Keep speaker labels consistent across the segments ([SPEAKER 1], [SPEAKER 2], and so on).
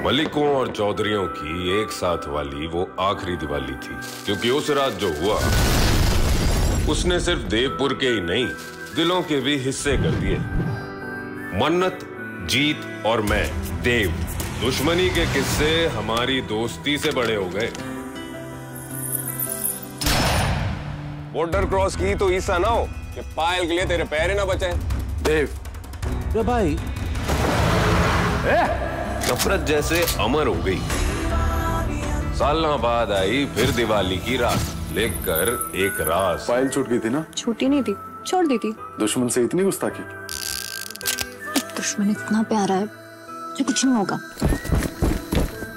[SPEAKER 1] मलिकों और चौधरियों की एक साथ वाली वो आखिरी दिवाली थी, क्योंकि उस रात जो हुआ उसने सिर्फ देवपुर के ही नहीं, दिलों के भी हिस्से कर दिए। मन्नत, जीत और मैं, देव, दुश्मनी के किस्से हमारी दोस्ती से बड़े हो गए।
[SPEAKER 2] बॉर्डर क्रॉस की तो ईसा ना हो कि पायल के लिए तेरे पैर ही ना बचे।
[SPEAKER 1] देव भाई नफरत जैसे अमर हो गई। सालों बाद आई फिर दिवाली की रात, लेकर एक राज।
[SPEAKER 3] पायल छूट गई थी ना?
[SPEAKER 4] छूटी नहीं थी, छोड़ दी थी।
[SPEAKER 3] दुश्मन से इतनी गुस्ताखी?
[SPEAKER 4] दुश्मन इतना प्यारा है जो कुछ नहीं होगा।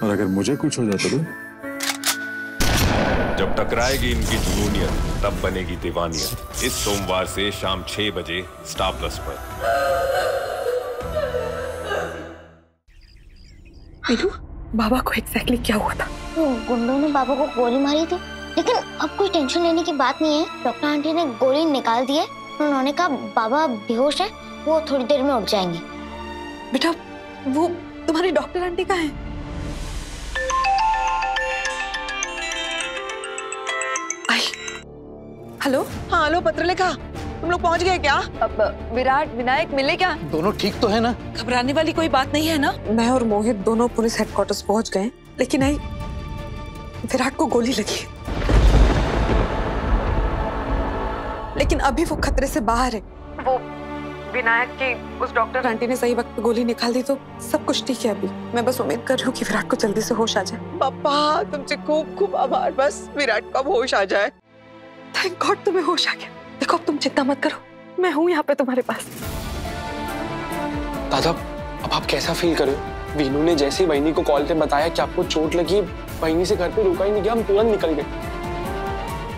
[SPEAKER 3] और अगर मुझे कुछ हो जाता तो?
[SPEAKER 1] जब टकराएगी इनकी जुनूनियत तब बनेगी दीवानियत। इस सोमवार से शाम 6 बजे स्टार प्लस पर।
[SPEAKER 4] मीनू, बाबा को एग्जैक्टली क्या हुआ था?
[SPEAKER 5] तो गुंडों ने बाबा को गोली मारी थी, लेकिन अब कोई टेंशन लेने की बात नहीं है। डॉक्टर आंटी ने गोली निकाल दी है। उन्होंने कहा बाबा बेहोश है, वो थोड़ी देर में उठ जाएंगे।
[SPEAKER 4] बेटा, वो तुम्हारी डॉक्टर आंटी कहाँ है? आई। हेलो? हाँ हेलो, पत्रलेखा, तुम लोग पहुंच गए क्या? अब विराट विनायक मिले क्या?
[SPEAKER 6] दोनों ठीक तो है ना?
[SPEAKER 4] घबराने वाली कोई बात नहीं है ना? मैं और मोहित दोनों पुलिस हेडक्वार्टर्स पहुंच गए, लेकिन आई विराट को गोली लगी, लेकिन अभी वो खतरे से बाहर है। वो विनायक की उस डॉक्टर आंटी ने सही वक्त पे गोली निकाल दी, तो सब कुछ ठीक है अभी। मैं बस उम्मीद कर रही हूँ कि विराट को जल्दी से होश आ जाए।
[SPEAKER 7] पापा तुमसे खूब खूब आभार, बस विराट का होश आ जाए।
[SPEAKER 4] थैंक गॉड तुम्हें होश आ गया। देखो अब तुम चिंता मत करो, मैं हूँ यहाँ पे तुम्हारे पास।
[SPEAKER 6] दादा, अब आप कैसा फील कर रहे हो? वीनू ने जैसे ही बहनी को कॉल पे बताया कि आपको चोट लगी, बहनी से घर पे रुका ही नहीं गया, हम तुरंत निकल गए।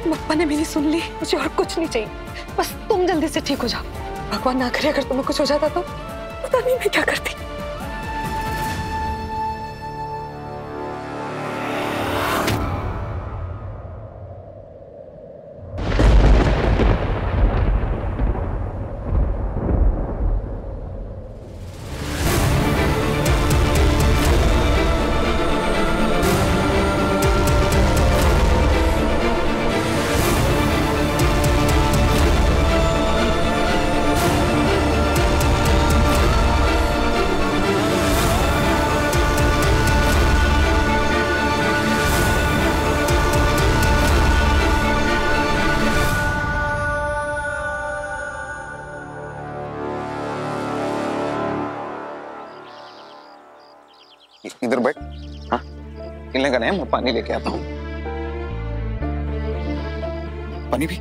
[SPEAKER 4] पप्पा ने मेरी सुन ली, मुझे और कुछ नहीं चाहिए, बस तुम जल्दी से ठीक हो जाओ। भगवान ना करे अगर तुम्हें कुछ हो जाता तो पता नहीं मैं क्या करती।
[SPEAKER 8] इधर बैठ। हाँ, खेलने का नहीं, मैं पानी लेके आता हूँ। पानी पी,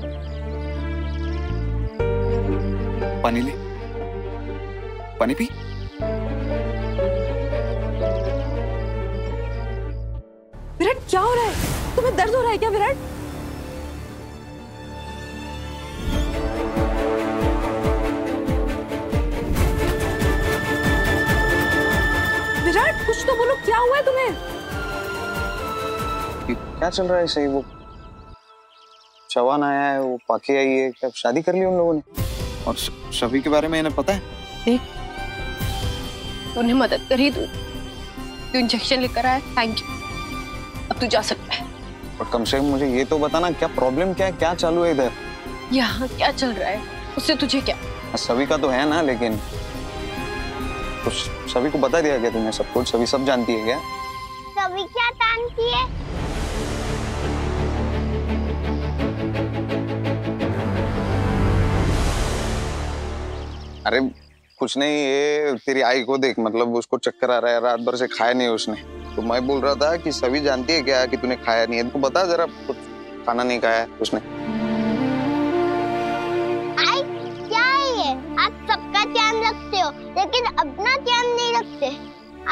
[SPEAKER 8] पानी ले, पानी पी।
[SPEAKER 4] विराट क्या हो रहा है? तुम्हें दर्द हो रहा है क्या विराट? विराट कुछ तो बोलो, क्या हुआ है तुम्हें?
[SPEAKER 8] क्या चल रहा है? सही वो चवान आया है, वो पाके आई है, क्या शादी कर ली उन लोगों ने? और शफी के बारे में इन्हें पता है?
[SPEAKER 9] देख, तूने मदद करी, तू इंजेक्शन लेकर आया, थैंक यू। अब तू जा सकता है।
[SPEAKER 8] और कम से कम मुझे ये तो बताना, क्या प्रॉब्लम क्या है, क्या चालू है इधर?
[SPEAKER 9] यहाँ क्या चल रहा है उससे तुझे क्या?
[SPEAKER 8] सभी का तो है ना, लेकिन कुछ सभी को बता दिया गया तुमने सब कुछ? सभी सब जानती है क्या?
[SPEAKER 5] सभी क्या जानती है?
[SPEAKER 8] अरे कुछ नहीं, ये तेरी आई को देख, मतलब उसको चक्कर आ रहा है, रात भर से खाया नहीं उसने। तो मैं बोल रहा था कि सभी जानती है क्या कि तूने खाया नहीं है? तो बता जरा, कुछ खाना नहीं खाया है उसने।
[SPEAKER 5] आई क्या है ये? आप सबका ध्यान रखते हो लेकिन अपना ध्यान नहीं रखते।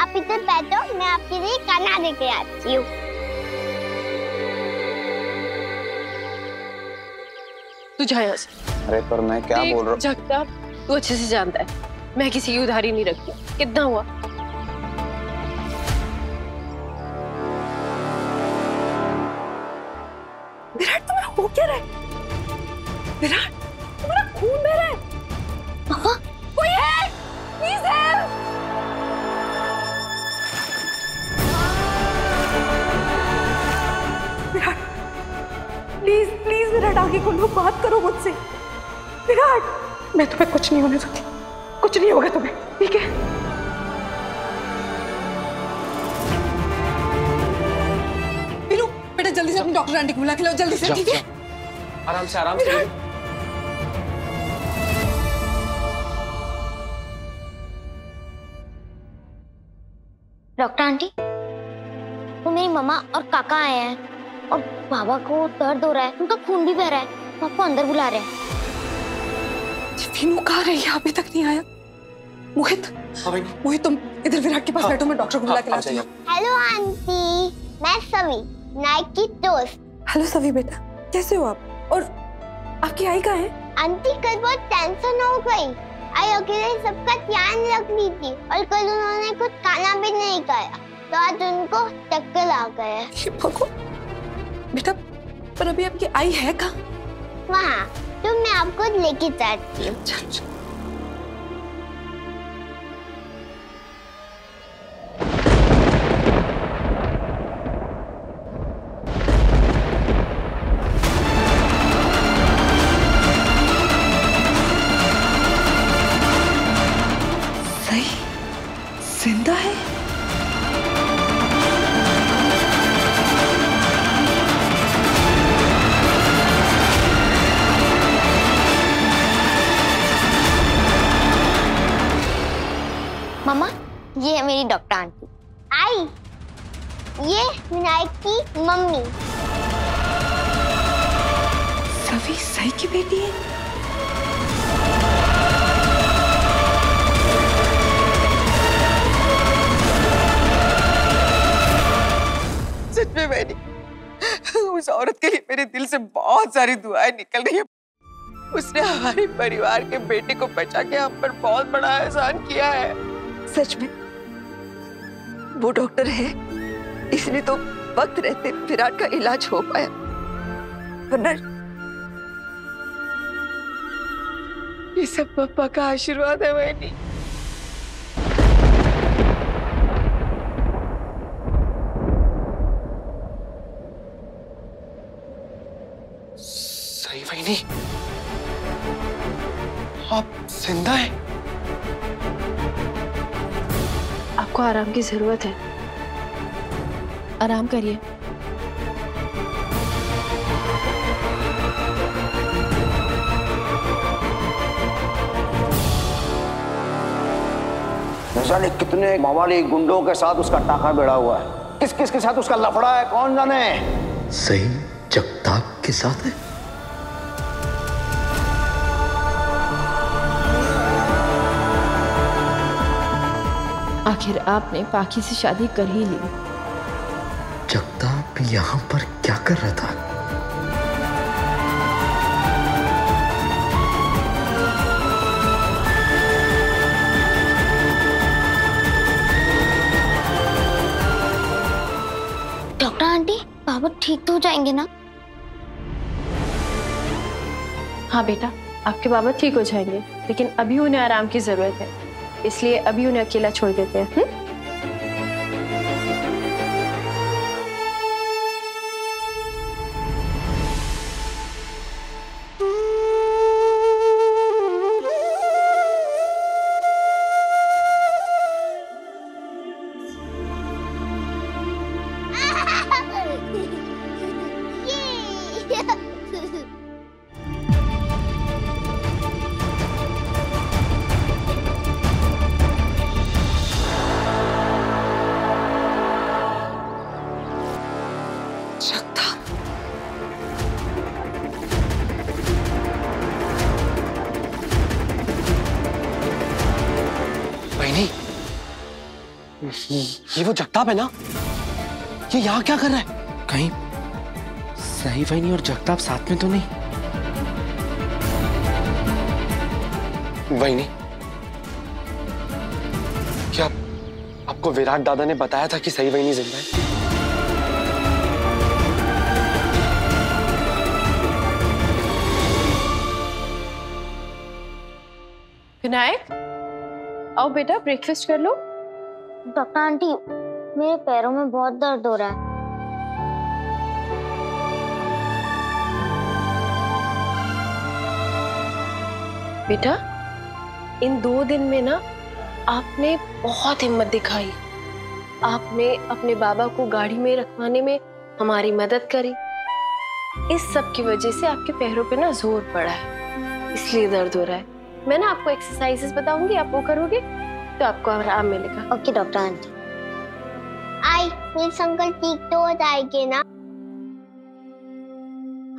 [SPEAKER 5] आप इधर बैठो, मैं आपके लिए खाना लेके आती हूँ।
[SPEAKER 9] तू जा यहाँ से।
[SPEAKER 8] अरे पर मैं क्या बोल रहा हूँ?
[SPEAKER 9] जगताप, तू अच्छे से जानता है मैं किसी की उधारी नहीं रखती। कितना हुआ?
[SPEAKER 4] विराट तुम्हें हो क्या रहा है? विराट तुम्हारा खून बह रहा है।
[SPEAKER 5] पापा
[SPEAKER 4] कोई है? Please help. आगे खोलो, बात करो मुझसे। विराट, मैं तुम्हें कुछ नहीं होने दूंगी, कुछ नहीं होगा तुम्हें, ठीक है? वीनू, बेटा जल्दी से अपनी डॉक्टर आंटी को बुला के लाओ, जल्दी से, ठीक है?
[SPEAKER 6] आराम से, आराम से।
[SPEAKER 5] डॉक्टर आंटी, वो मेरी मम्मा और काका आए हैं और बाबा को दर्द हो रहा है, उनका खून भी बह रहा है, वो आपको अंदर बुला रहे हैं।
[SPEAKER 4] वीनू कहाँ रही है? अभी तक नहीं आया। मोहित, मोहित तुम इधर विराट के पास बैठो, मैं डॉक्टर को बुला के लाती हूँ।
[SPEAKER 5] हेलो आंटी, मैं सवी, नाइक की दोस्त।
[SPEAKER 4] हेलो सवी बेटा, कैसे हो आप? और आपकी आई कहाँ है?
[SPEAKER 5] आंटी कल बहुत टेंशन हो गई, आई अकेले सबका ध्यान रख ली थी और कल उन्होंने कुछ खाना भी नहीं खाया तो आज उनको चक्कर आ गए।
[SPEAKER 4] बेटा, पर अभी आपकी आई है कहाँ?
[SPEAKER 5] वहाँ, तो मैं आपको लेके जाती हूँ।
[SPEAKER 4] सही जिंदा है?
[SPEAKER 5] मम्मा, ये है मेरी डॉक्टर आंटी। आई, ये विनायक की मम्मी।
[SPEAKER 4] सभी सही की बेटी है?
[SPEAKER 7] सच में मैंने उस औरत के लिए मेरे दिल से बहुत सारी दुआएं निकल रही है। उसने हमारे परिवार के बेटे को बचा के हम पर बहुत बड़ा एहसान किया है। सच में वो डॉक्टर है, इसलिए तो वक्त रहते विराट का इलाज हो पाया, वरना ये सब पापा का आशीर्वाद है। मैंने
[SPEAKER 6] सही वहीनी, आप जिंदा हैं?
[SPEAKER 9] आपको आराम की जरूरत है, आराम करिए।
[SPEAKER 10] जाने कितने मवाली गुंडों के साथ उसका टाका बेड़ा हुआ है, किस किस के साथ उसका लफड़ा है कौन जाने।
[SPEAKER 11] सही जगताप के साथ है?
[SPEAKER 9] आखिर आपने पाखी से शादी कर ही ली।
[SPEAKER 11] जगताप यहाँ पर क्या कर रहा था?
[SPEAKER 5] डॉक्टर आंटी, बाबा ठीक तो हो जाएंगे ना?
[SPEAKER 9] हाँ बेटा, आपके बाबा ठीक हो जाएंगे, लेकिन अभी उन्हें आराम की जरूरत है, इसलिए अभी उन्हें अकेला छोड़ देते हैं।
[SPEAKER 6] वहीनी, ये वो जगताप है ना? ये यहाँ क्या कर रहा है?
[SPEAKER 11] कहीं सही वहीनी और जगताप साथ में तो नहीं?
[SPEAKER 6] वहीनी, क्या आपको विराट दादा ने बताया था कि सही वहीनी जिंदा है?
[SPEAKER 9] विनायक, आओ बेटा, ब्रेकफास्ट कर लो।
[SPEAKER 5] डॉक्टर आंटी, मेरे पैरों में बहुत दर्द हो रहा है।
[SPEAKER 9] बेटा, इन 2 दिन में ना आपने बहुत हिम्मत दिखाई। आपने अपने बाबा को गाड़ी में रखवाने में हमारी मदद करी। इस सब की वजह से आपके पैरों पे ना जोर पड़ा है, इसलिए दर्द हो रहा है। मैं ना आपको एक्सरसाइजेस बताऊंगी, आप वो करोगे तो आपको आराम मिलेगा।
[SPEAKER 5] Okay doctor aunty. I please uncle ठीक तो हो जाएंगे ना?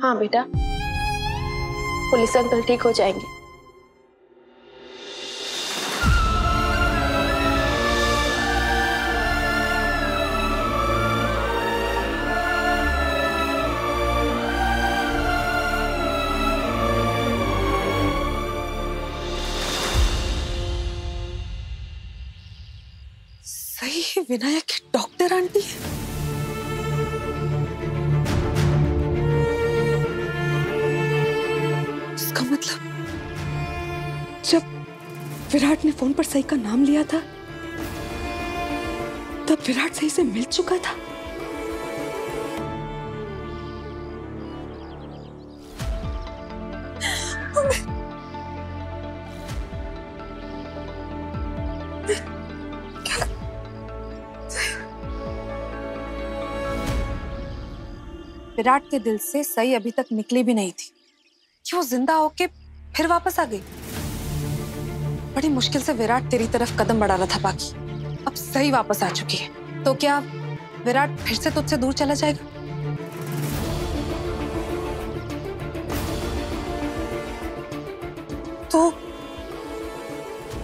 [SPEAKER 9] हाँ बेटा, पुलिस अंकल ठीक हो जाएंगे।
[SPEAKER 4] सही है, विनायक की डॉक्टर आंटी है। इसका मतलब जब विराट ने फोन पर सही का नाम लिया था तब विराट सही से मिल चुका था। विराट के दिल से सही अभी तक निकली भी नहीं थी कि वो जिंदा होके फिर वापस आ गई। बड़ी मुश्किल से विराट तेरी तरफ कदम बढ़ा रहा था बाकी, अब सही वापस आ चुकी है। तो क्या विराट फिर से तुझसे दूर चला जाएगा?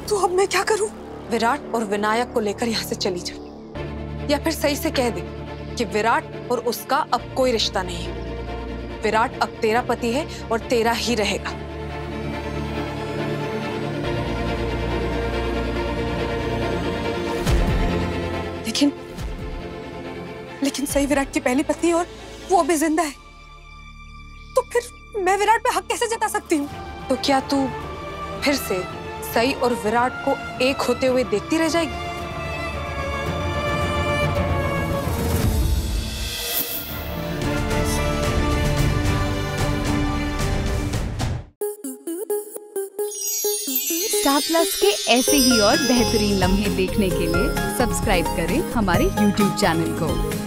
[SPEAKER 4] तो अब मैं क्या करूं? विराट और विनायक को लेकर यहाँ से चली जा, या फिर सही से कह दे कि विराट और उसका अब कोई रिश्ता नहीं है। विराट अब तेरा पति है और तेरा ही रहेगा। लेकिन सही विराट की पहली पत्नी है और वो अभी जिंदा है, तो फिर मैं विराट पे हक कैसे जता सकती हूँ? तो क्या तू फिर से सई और विराट को एक होते हुए देखती रह जाएगी?
[SPEAKER 12] स्टार प्लस के ऐसे ही और बेहतरीन लम्हे देखने के लिए सब्सक्राइब करें हमारे YouTube चैनल को।